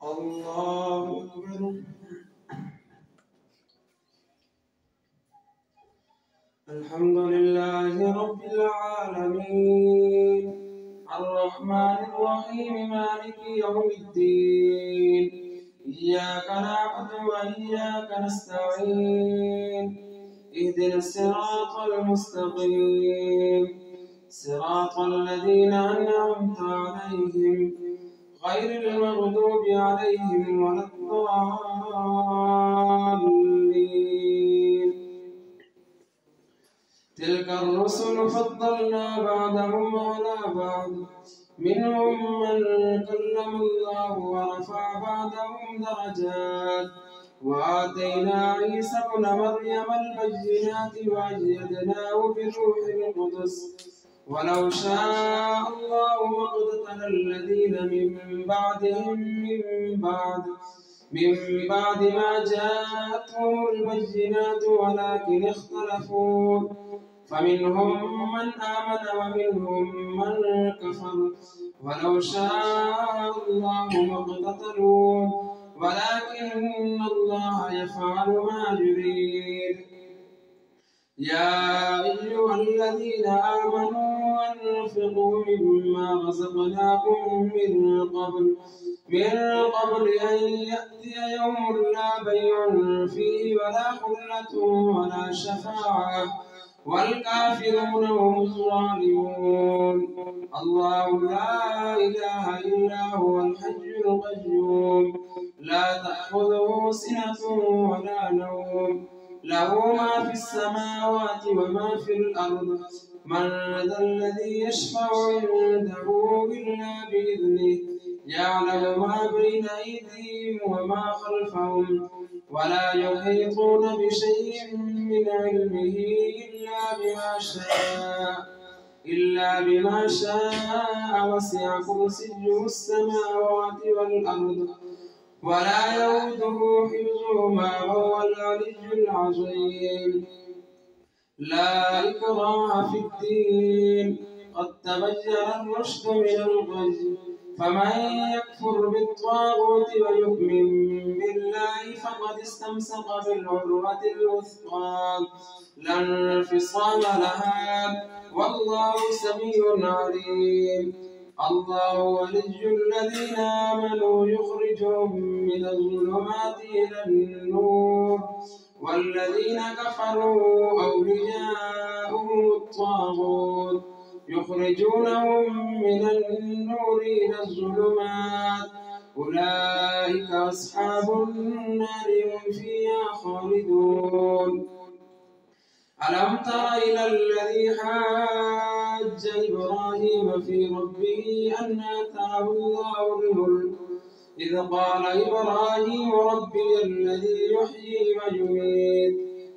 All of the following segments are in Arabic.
الله أكبر. الحمد لله رب العالمين الرحمن الرحيم مالك يوم الدين إياك نعبد وإياك نستعين اهدنا الصراط المستقيم صراط الذين أنعمت عليهم غير المغضوب عليهم ولا الضالين. تلك الرسل فضلنا بعضهم على بعض منهم من كلم الله ورفع بعضهم درجات وآتينا عيسى ابن مريم البينات وأيدناه بروح القدس ولو شاء الله ما اقتتل الذين من بعدهم من بعد ما جاءتهم البينات ولكن اختلفوا فمنهم من آمن ومنهم من كفر ولو شاء الله ما اقتتلوا ولكن الله يفعل ما يريد. يا أيها الذين آمنوا أنفقوا مما رزقناكم من قبل أن يأتي يوم لا بيع فيه ولا خلة ولا شفاعة والكافرون هم الظالمون. الله لا إله إلا هو الحي القيوم لا تأخذه سنة ولا نوم له ما في السماوات وما في الأرض من ذا الذي يشفع عنده إلا بإذنه يعلم ما بين أيديهم وما خلفهم ولا يحيطون بشيء من علمه إلا بما شاء وسع كرسيه السماوات والأرض ولا يؤوده حفظهما وهو العلي العظيم. لا إكراه في الدين قد تبين الرشد من الغي فمن يكفر بالطاغوت ويؤمن بالله فقد استمسك بالعروة الوثقى لا انفصام لها والله سميع عليم. الله ولي الذين آمنوا يخرجهم من الظلمات إلى النور والذين كفروا أولياؤهم الطاغوت يخرجونهم من النور إلى الظلمات أولئك أصحاب النار هم فيها خالدون. ألم تر إلى الذي حاج إبراهيم في ربه أن آتاه الله الملك إذ قال إبراهيم ربي الذي يحيي ويميت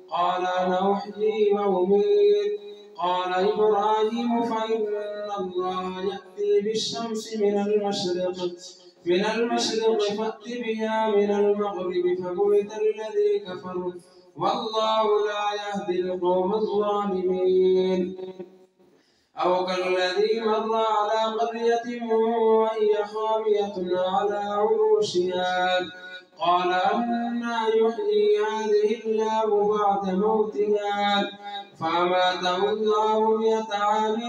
قال أنا أحيي وأميت قال إبراهيم فإن الله يأتي بالشمس من المشرق فأت بها من المغرب فبهت الذي كفر والله لا يهدي القوم الظالمين. أو كالذي مر على قرية وهي خاوية على عروشها قال أنى يحيي هذه الله بعد موتها فأماته الله 100 عام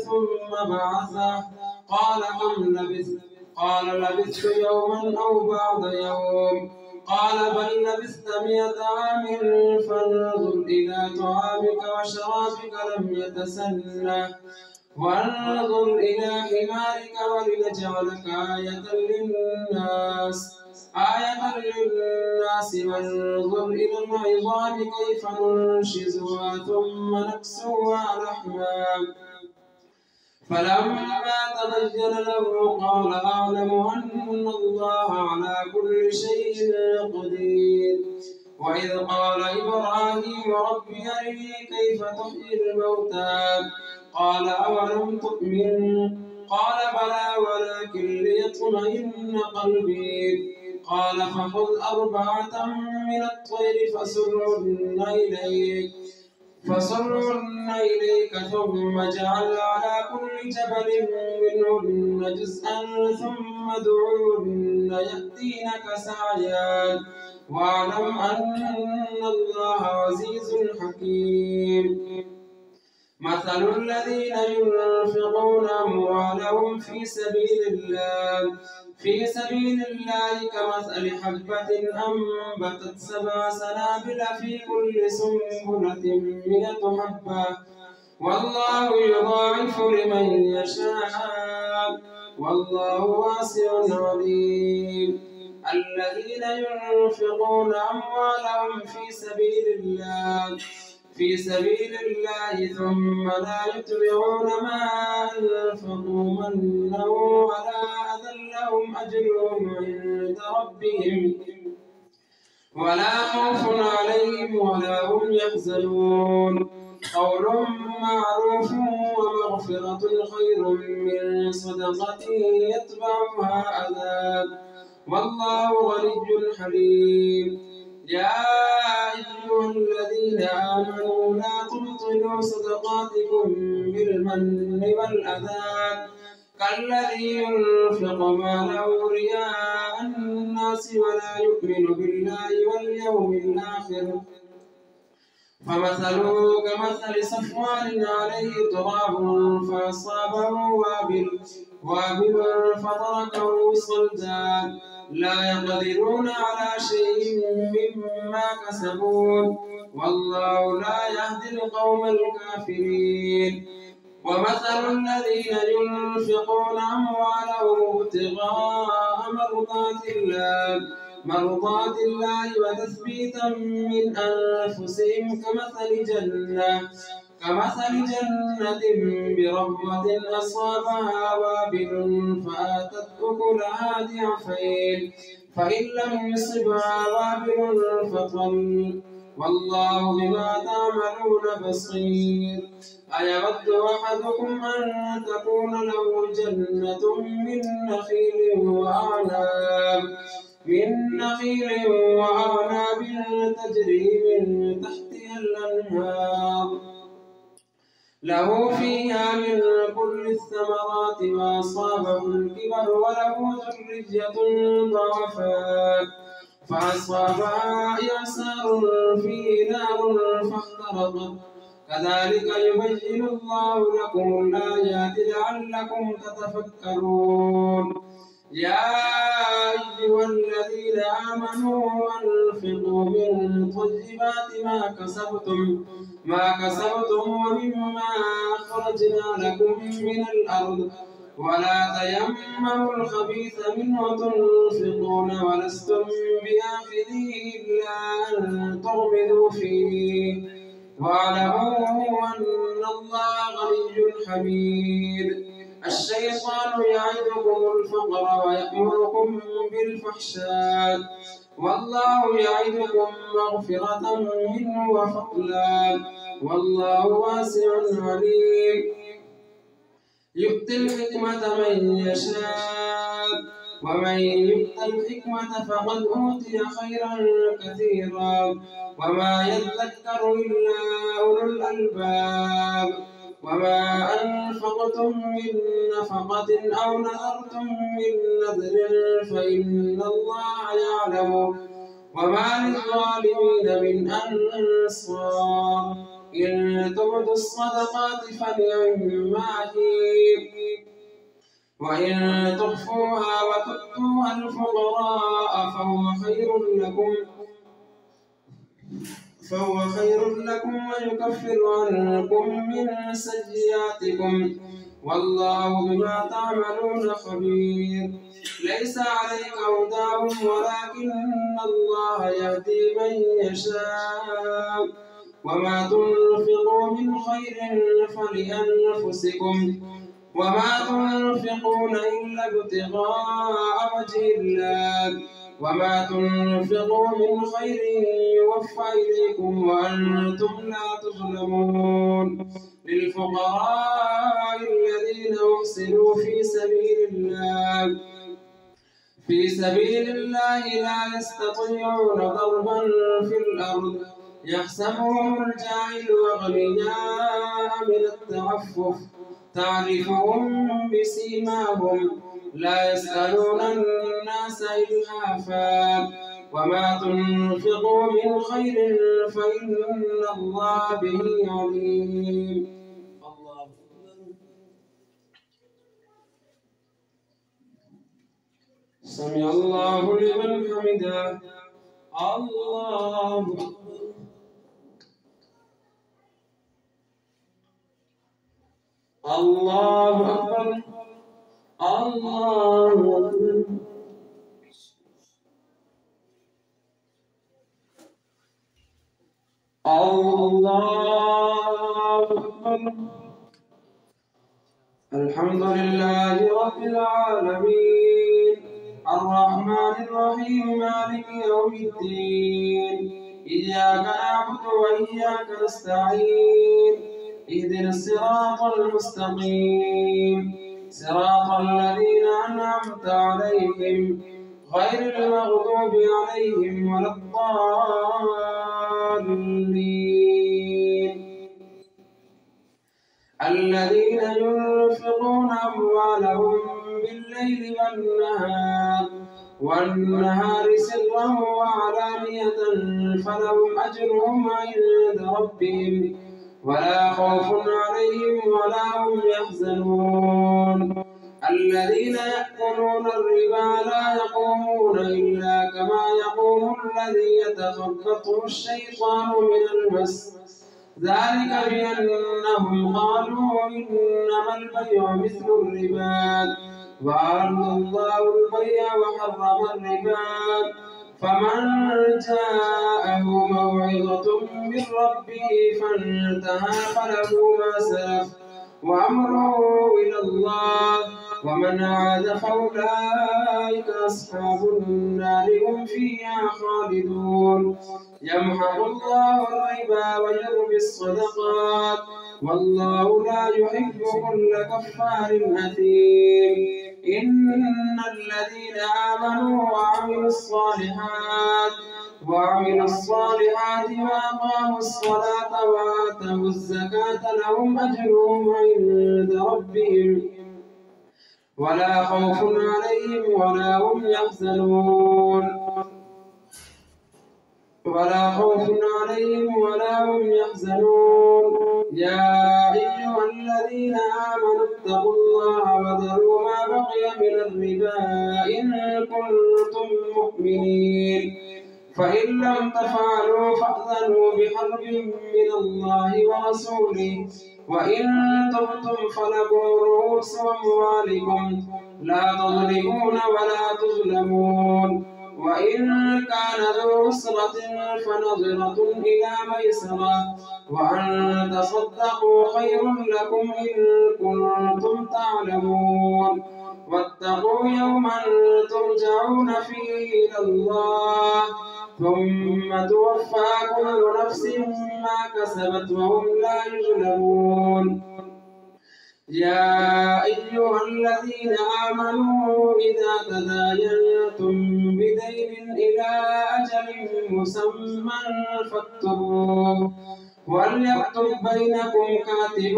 ثم بعثه قال كم لبثت قال لبثت يوما أو بعض يوم قال بل لبثت 100 عام فانظر إلى طعامك وشرابك لم يتسنه وانظر إلى حمارك ولنجعلك آية للناس وانظر إلى العظام كيف ننشزها ثم نكسوها لحما فلما تبين له قال أعلم أن الله على كل شيء قدير. وإذ قال إبراهيم رب أرني كيف تحيي الموتى قال أولم تؤمن قال بلى ولكن ليطمئن قلبي قال فخذ 4 من الطير فصرهن إليك فصرهن إليك ثم اجعل على كل جبل منهن جزءا ثم ادعوهن يأتينك سعيا واعلم أن الله عزيز حكيم. مثل الذين ينفقون أموالهم في سبيل الله كمثل حبة أنبتت 7 سنابل في كل سنبلة 100 حبة والله يضاعف لمن يشاء والله واسع عليم. الذين ينفقون أموالهم في سبيل الله ثم لا يتبعون ما أنفقوا منا ولا أذى لهم أجرهم عند ربهم ولا خوف عليهم ولا هم يحزنون. قول معروف ومغفرة خير من صدقة يتبعها أذى والله غني حليم. يا أيها الذين آمنوا لا تبطلوا صدقاتكم بالمن والأذى كالذي ينفق ماله رياء الناس ولا يؤمن بالله واليوم الآخر فمثله كمثل صفوان عليه تراب فأصابه وابل فتركه صلدا لا يقدرون على شيء مما كسبون والله لا يهدي القوم الكافرين. ومثل الذين ينفقون أموالهم ابتغاء مرضات الله وتثبيتا من أنفسهم كمثل جنة بربوة أصابها وابل فآتت أكلها ضعفين فإن لم يصبها وابل فطل والله بما تعملون بصير. أيود أحدكم أن تكون له جنة من نخيل وأعناب تجري من تحتها الأنهار له فيها من كل الثمرات وأصابه الكبر وله ذرية ضعفاء فأصابها إعصار فيه نار فاحترقت كذلك يبين الله لكم الآيات لعلكم تتفكرون. يا أيها الذين آمنوا أنفقوا من طيبات ما كسبتم ومما أخرجنا لكم من الأرض ولا تيمموا الخبيث منه تنفقون ولستم بآخذيه إلا أن تغمضوا فيه واعلموا أن الله غني حميد. الشيطان يعدكم الفقر ويأمركم بالفحشاء والله يعدكم مغفرة منه وفضلا والله واسع عليم. يؤتي الحكمة من يشاء ومن يؤت الحكمة فقد أوتي خيرا كثيرا وما يذكر إلا أولو الألباب. وما أنفقتم من نفقة أو نذرتم من نذر فإن الله يعلمه وما للظالمين من أنصار. إن تبدوا الصدقات فنعما هي وإن تخفوها وتؤتوها الفقراء فهو خير لكم ويكفر عنكم من سيئاتكم والله بما تعملون خبير. ليس عليك هداهم ولكن الله يهدي من يشاء وما تنفقوا من خير فلأنفسكم وما تنفقون إلا ابتغاء وجه الله وما تنفقوا من خير يوفى إليكم وأنتم لا تظلمون. للفقراء الذين أحسنوا في سبيل الله لا يستطيعون ضربا في الأرض يحسبهم الجاهل أغنياء من التعفف تعرفهم بسيماهم لا يسألون الناس إلحافا وما تنفقوا من خير فإن الله به عليم. الله أكبر. سمع الله لمن حمده. الله أكبر. الله أكبر. الله أكبر. الله أكبر. الحمد لله رب العالمين الرحمن الرحيم مالك يوم الدين إياك نعبد وإياك نستعين اهدنا الصراط المستقيم صراط الذين أنعمت عليهم غير المغضوب عليهم ولا الضالين الذين ينفقون أموالهم بالليل والنهار سرا وعلانية فلهم أجرهم عند ربهم ولا خوف عليهم ولا هم يحزنون الذين يأكلون الربا لا يقومون إلا كما يقوم الذي يتخبطه الشيطان من المس ذلك بأنهم قالوا إنما البيع مثل الربا وأحل الله البيع وحرم الربا فمن جاءه موعظة من ربه فانتهى فله ما سلف وأمره إلى الله ومن عاد فأولئك أصحاب النار هم فيها خالدون يمحق الله الربا ويربي الصدقات والله لا يحب كل كفار أثيم إن الذين آمنوا وعملوا الصالحات وأقاموا الصلاة وآتوا الزكاة لهم أجرهم عند ربهم ولا خوف عليهم ولا هم يحزنون يا أيها الذين آمنوا اتقوا الله وذروا ما بقي من الربا إن كنتم مؤمنين فإن لم تفعلوا فأذنوا بحرب من الله ورسوله وإن تبتم فلكم رؤوس أموالكم لا تظلمون ولا تظلمون وإن كان ذو عسرة فنظرة إلى ميسرة وأن تصدقوا خير لكم إن كنتم تعلمون واتقوا يوما ترجعون فيه إلى الله ثم توفى كل نفس ما كسبت وهم لا يظلمون يا أيها الذين آمنوا إذا تداينتم بدين إلى أجل مسمى فاكتبوه وليكتب بينكم كاتب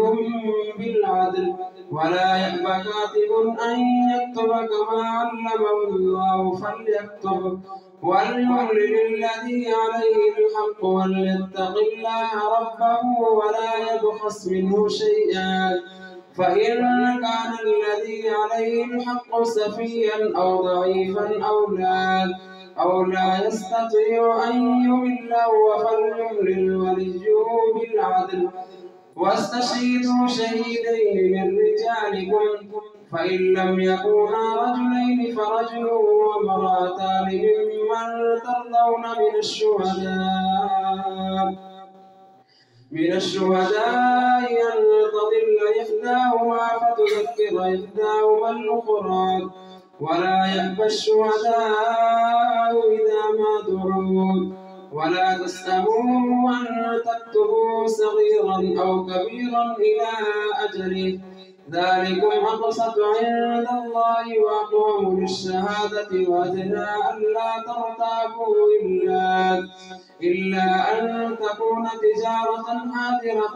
بالعدل ولا يأب كاتب أن يكتب كما علمه الله فليكتب وليملل الذي عليه الحق وليتق الله ربه ولا يبخس منه شيئا فإن كان الذي عليه الحق سفيا أو ضعيفا أو لا يستطيع أن يمل فليملل وليه بالعدل واستشهدوا شهيدين من رجالكم فإن لم يكونا رجلين فرجل وامرأتان ممن ترضون من الشهداء أن تضل إحداهما فتذكر إحداهما الأخرى ولا يأبى الشهداء إذا ما دعوا ولا تسأموا أن تكتبوا صغيرا أو كبيرا إلى أجله ذلكم أقسط عند الله وأقوم للشهادة وأدنى ألا ترتابوا إلا أن تكون تجارة حاضرة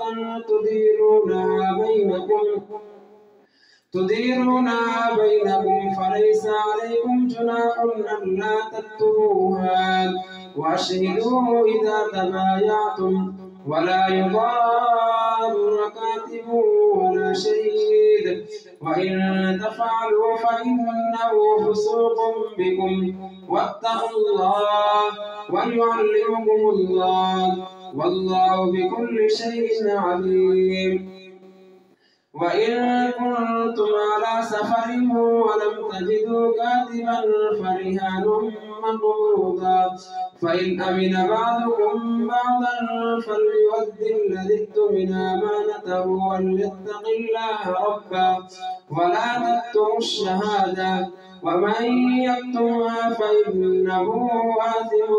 تديرونها بينكم فليس عليكم جناح ألا تكتبوها وأشهدوا إذا تبايعتم ولا يضار كاتب ولا شهيد وإن تفعلوا فإنه فسوق بكم واتقوا الله ويعلمكم الله والله بكل شيء عليم. وإن كنتم على سفر ولم تجدوا كاتبا فرهان مقبوضا فإن أمن بعضكم بعضا فليؤدي الذي اؤتمن أمانته وليتق الله ربه ولا تكتموا الشهادة ومن يكتمها فإنه آثم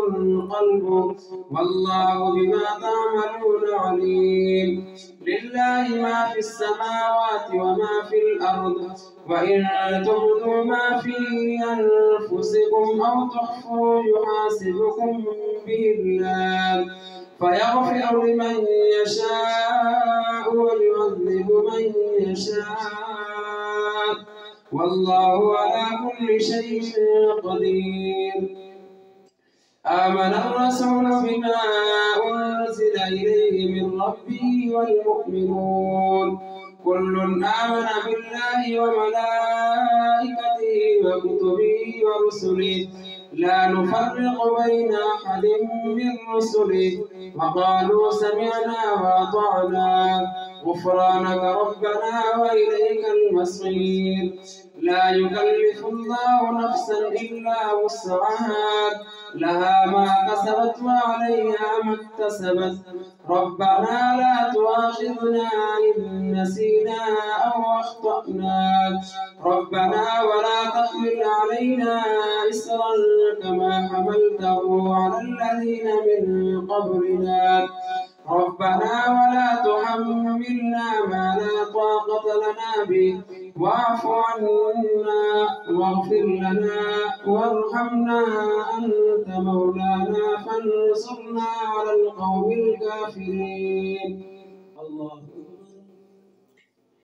قلبه والله بما تعملون عليم. لله ما في السماوات وما في الأرض وإن تبدوا ما في أنفسكم أو تخفوا يحاسبكم به الله فيغفر لمن يشاء ويعذب من يشاء والله على كل شيء قدير. آمن الرسول بما أنزل إليه من ربه والمؤمنون كل آمن بالله وملائكته وكتبه ورسله لا نفرق بين أحد من رسله وقالوا سمعنا وأطعنا غفرانك ربنا وإليك المصير. لا يكلف الله نفسا إلا وسعها لها ما كسبت وعليها ما اكتسبت ربنا لا تؤاخذنا إن نسينا أو أخطأنا ربنا ولا تحمل علينا إسرا كما حملته على الذين من قبلنا ربنا ولا تحملنا ما لا طاقة لنا به واعف عنا واغفر لنا وارحمنا أنت مولانا فانصرنا على القوم الكافرين. الله